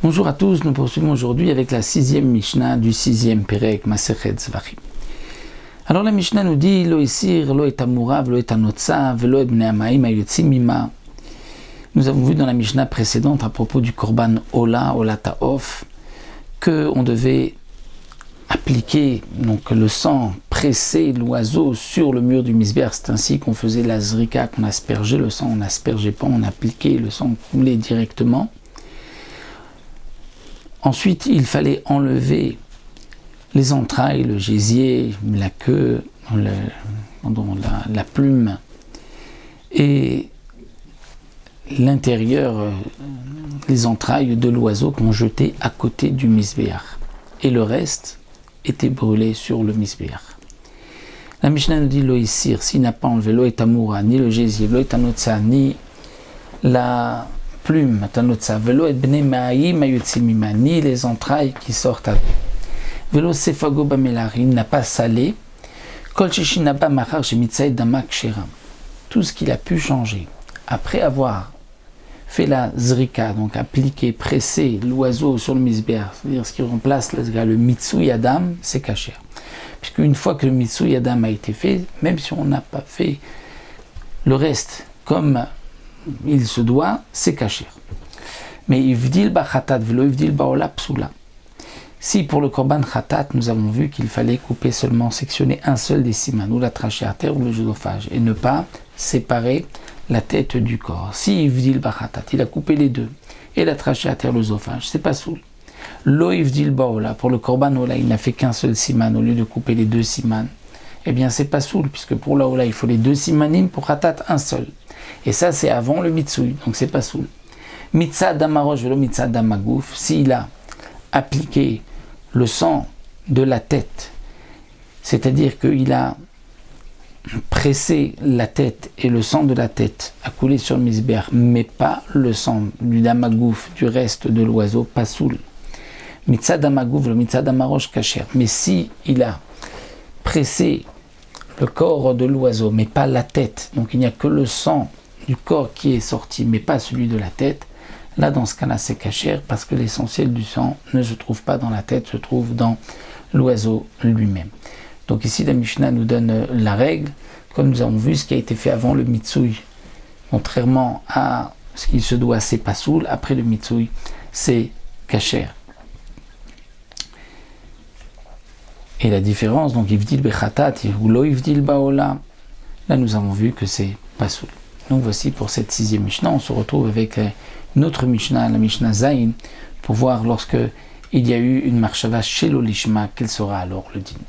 Bonjour à tous, nous poursuivons aujourd'hui avec la 6e Mishnah du 6e Perek Masechet Zvachim. Alors la Mishnah nous dit Lo isir, lo et amurav, lo et anotza, velo et bnei amaim ayotzi mima. Nous avons vu dans la Mishnah précédente à propos du Korban Ola, Ola Ta'of, qu'on devait appliquer donc le sang, presser l'oiseau sur le mur du misbéach. C'est ainsi qu'on faisait la zrika, qu'on aspergeait le sang, on n'aspergeait pas, on appliquait le sang coulé directement. Ensuite, il fallait enlever les entrailles, le gésier, la queue, la plume et l'intérieur, les entrailles de l'oiseau qu'on jetait à côté du misbéach. Et le reste était brûlé sur le misbéach. La Mishnah nous dit Lo isir, s'il n'a pas enlevé lo et amura, ni le gésier, lo et anotza, ni la plume, velo et bnei maïm ayotzi mima, ni les entrailles qui sortent à velo sefago bamelari, n'a pas salé, kol sheshinaba machar shemitzai dama kshera, tout ce qu'il a pu changer après avoir fait la zrika, donc appliquer, presser l'oiseau sur le misbéach, c'est-à-dire ce qui remplace le mitsui adam, c'est kasher. Puisque une fois que le mitsui adam a été fait, même si on n'a pas fait le reste comme il se doit, c'est kasher. Mais ivdil ba khatat velo ivdil ba ola psula. Si pour le korban khatat, nous avons vu qu'il fallait couper seulement, sectionner un seul des siman, ou la trachée artère ou le jeudophage, et ne pas séparer la tête du corps. Si ivdil ba khatat, il a coupé les deux, et la trachée artère, le zoophage, c'est pas soul. Lo ivdil ba ola, pour le korban ola, il n'a fait qu'un seul siman au lieu de couper les deux siman. Eh bien c'est pas soul, puisque pour la ola, il faut les deux simanim, pour khatat, un seul. Et ça, c'est avant le mitsui, donc c'est pas soul. Mitzad damarosh velo mitzad damagouf, s'il a appliqué le sang de la tête, c'est-à-dire qu'il a pressé la tête et le sang de la tête a coulé sur le misbéach, mais pas le sang du damagouf, du reste de l'oiseau, pas soul. Mitzad damagouf velo mitzad damarosh kasher, mais si il a pressé le corps de l'oiseau, mais pas la tête, donc il n'y a que le sang du corps qui est sorti, mais pas celui de la tête, là dans ce cas-là c'est kasher, parce que l'essentiel du sang ne se trouve pas dans la tête, se trouve dans l'oiseau lui-même. Donc ici la Mishnah nous donne la règle, comme nous avons vu ce qui a été fait avant le mitsui, contrairement à ce qu'il se doit, c'est pas soul, après le mitsui c'est kasher. Et la différence, donc ivdil bechatat ou lo ivdil baola, là nous avons vu que c'est pas soul. Donc voici pour cette 6e Mishnah, on se retrouve avec notre Mishnah, la Mishnah Zayin, pour voir lorsque il y a eu une marshava chez l'olishma, quel sera alors le din.